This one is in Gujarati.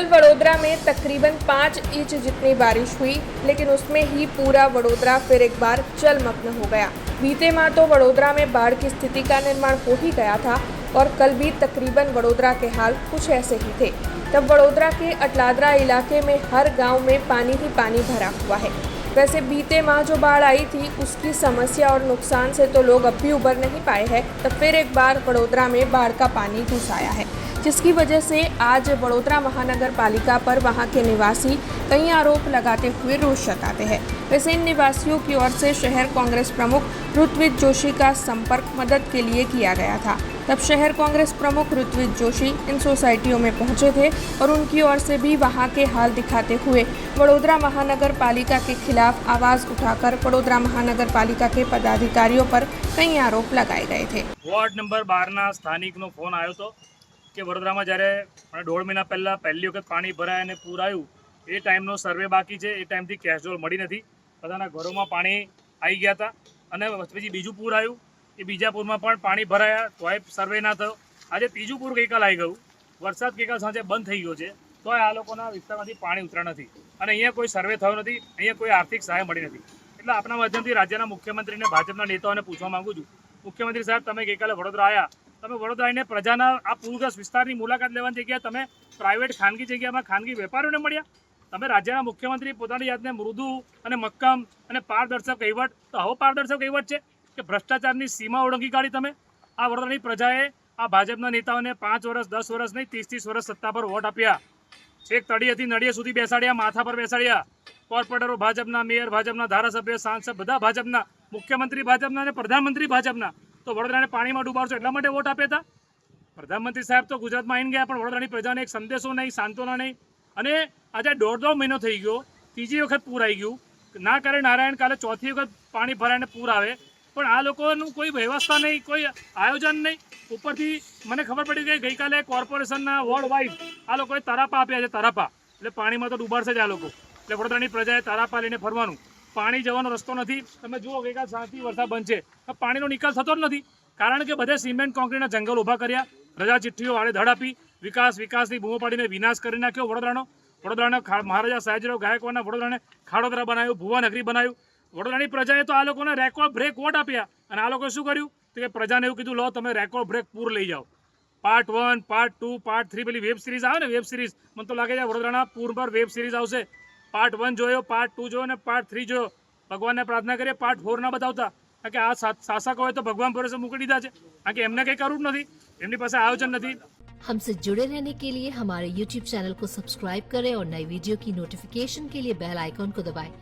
कल वडोदरा में तकरीबन 5 इंच जितनी बारिश हुई, लेकिन उसमें ही पूरा वडोदरा फिर एक बार जलमग्न हो गया। बीते माह तो वडोदरा में बाढ़ की स्थिति का निर्माण हो ही गया था और कल भी तकरीबन वडोदरा के हाल कुछ ऐसे ही थे। तब वडोदरा के अटलादरा इलाके में हर गांव में पानी ही पानी भरा हुआ है। वैसे बीते माह जो बाढ़ आई थी उसकी समस्या और नुकसान से तो लोग अब भी उबर नहीं पाए हैं। तब फिर एक बार वडोदरा में बाढ़ का पानी घुस आया है, जिसकी वजह से आज वडोदरा महानगर पालिका पर वहां के निवासी कई आरोप लगाते हुए रोष जताते हैं। वैसे इन निवासियों की ओर से शहर कांग्रेस प्रमुख ऋत्विज जोशी का संपर्क मदद के लिए किया गया था। तब शहर कांग्रेस प्रमुख ऋत्विज जोशी इन सोसाइटियों में पहुंचे थे और उनकी ओर से भी वहां के हाल दिखाते हुए वडोदरा महानगर पालिका के खिलाफ आवाज उठाकर वडोदरा महानगर पालिका के पदाधिकारियों पर कई आरोप लगाए गए थे। वोर्ड नंबर 12 સ્થાનિકનો ફોન આવ્યો હતો કે વડોદરામાં જ્યારે 1.5 મહિના પહેલાં પહેલી વખત પાણી ભરાય અને પૂર આવ્યું એ ટાઈમનો સર્વે બાકી છે। એ ટાઈમથી કેશડોલ મળી નથી, બધાના ઘરોમાં પાણી આવી ગયા હતા અને પછી બીજું પૂર આવ્યું, એ બીજા પૂરમાં પણ પાણી ભરાયા તોય સર્વે ના થયો। આજે ત્રીજું પૂર ગઈકાલ આવી ગયું, વરસાદ ગઈકાલ સાંજે બંધ થઈ ગયો છે તોય આ લોકોના વિસ્તારમાંથી પાણી ઉતરા નથી અને અહીંયા કોઈ સર્વે થયો નથી, અહીંયા કોઈ આર્થિક સહાય મળી નથી। એટલે આપણા માધ્યમથી રાજ્યના મુખ્યમંત્રીને ભાજપના નેતાઓને પૂછવા માંગુ છું, મુખ્યમંત્રી સાહેબ તમે ગઈકાલે વડોદરા આવ્યા, તમે વડોદરા આવીને પ્રજાના આ પૂરગ્રસ્ત વિસ્તારની મુલાકાત લેવાની જગ્યાએ તમે પ્રાઇવેટ ખાનગી જગ્યામાં ખાનગી વેપારીઓને મળ્યા। તમે રાજ્યના મુખ્યમંત્રી પોતાની જાતને મૃદુ અને મક્કમ અને પારદર્શક કહેવત, તો આવો પારદર્શક કહેવત છે કે ભ્રષ્ટાચારની સીમા ઓળંગી કાઢી તમે। આ વડોદરાની પ્રજાએ આ ભાજપના નેતાઓને 5 વર્ષ 10 વર્ષ નહીં 30 વર્ષ સત્તા પર વોટ આપ્યા, છેક તળિયેથી નળિયે સુધી બેસાડ્યા, માથા પર બેસાડ્યા। કોર્પોરેટરો ભાજપના, મેયર ભાજપના, ધારાસભ્ય, સાંસદ બધા ભાજપના, મુખ્યમંત્રી ભાજપના અને પ્રધાનમંત્રી ભાજપના, તો વડોદરાને પાણીમાં ડૂબાડશો એટલા માટે વોટ આપ્યા હતા। પ્રધાનમંત્રી સાહેબ તો ગુજરાતમાં આવીને ગયા પણ વડોદરાની પ્રજાને એક સંદેશો નહીં, સાંત્વના નહીં। અને આજે 1.5 મહિનો થઈ ગયો, ત્રીજી વખત પૂર આવી ગયું, ના કરે નારાયણ કાલે ચોથી વખત પાણી ભરાઈને પૂર આવે પણ આ લોકોનું કોઈ વ્યવસ્થા નહીં, કોઈ આયોજન નહીં। ઉપરથી મને ખબર પડી કે ગઈકાલે કોર્પોરેશનના વોર્ડ વાઇઝ આ લોકોએ તરાપા આપ્યા છે, તરાપા એટલે પાણીમાં તો ડૂબાડશે જ આ લોકો। એટલે વડોદરાની પ્રજાએ તરાપા લઈને ફરવાનું, પાણી જવાનો રસ્તો નથી। તમે જુઓ ગઈકાલ સાંજથી વરસાદ બંધ છે, પાણીનો નિકાલ થતો જ નથી, કારણ કે બધે સિમેન્ટ કોન્ક્રીટના જંગલ ઊભા કર્યા, રજા ચિઠ્ઠીઓ આડેધડ આપી, વિકાસની બૂમો પાડીને વિનાશ કરી નાખ્યો વડોદરાનો। વડોદરાના મહારાજા સયાજીરાવ ગાયકવાડના વડોદરાને ખાડોદરા બનાવ્યું, ભુવાનગરી બનાવ્યું। વડોદરાની પ્રજાએ તો આ લોકોને રેકોર્ડ બ્રેક વોટ આપ્યા અને આ લોકોએ શું કર્યું તો કે પ્રજાને એવું કીધું લો તમે રેકોર્ડ બ્રેક પૂર લઈ જાઓ। પાર્ટ 1, પાર્ટ 2, પાર્ટ 3 પેલી વેબ સિરીઝ આવે ને, વેબ સિરીઝ મને તો લાગે છે વડોદરાના પૂર પર વેબ સિરીઝ આવશે। પાર્ટ 1 જોયો, પાર્ટ 2 જોયો અને પાર્ટ 3 જોયો। ભગવાનને પ્રાર્થના કરીએ પાર્ટ 4 ના બતાવતા, કારણ કે આ શાસકોએ તો ભગવાન ભરોસે મૂકી દીધા છે, કારણ કે એમને કંઈ કરવું જ નથી, એમની પાસે આયોજન નથી। हमसे जुड़े रहने के लिए हमारे YouTube चैनल को सब्सक्राइब करें और नई वीडियो की नोटिफिकेशन के लिए बेल आइकॉन को दबाएं।